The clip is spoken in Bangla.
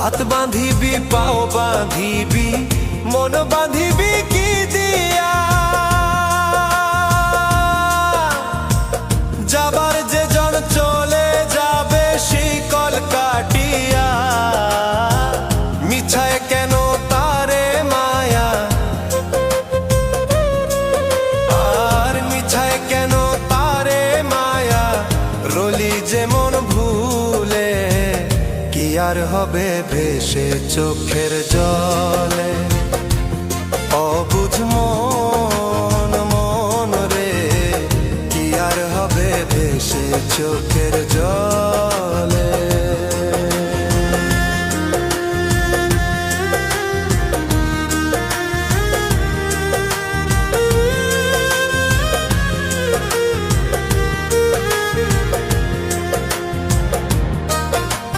হাত বাঁধিবি পাও বাঁধিবি মন বাঁধিবি কি দিয়া যাবার যে জন চলে যাবে শিকল কাটিয়া মিছায় কেন তারে মায়া আর মিছায় কেন তারে মায়া রলি যেমন ভুলে কি আর হবে ভেসে চোখের জলে অবুঝ মন মন রে কি আর হবে ভেসে চোখে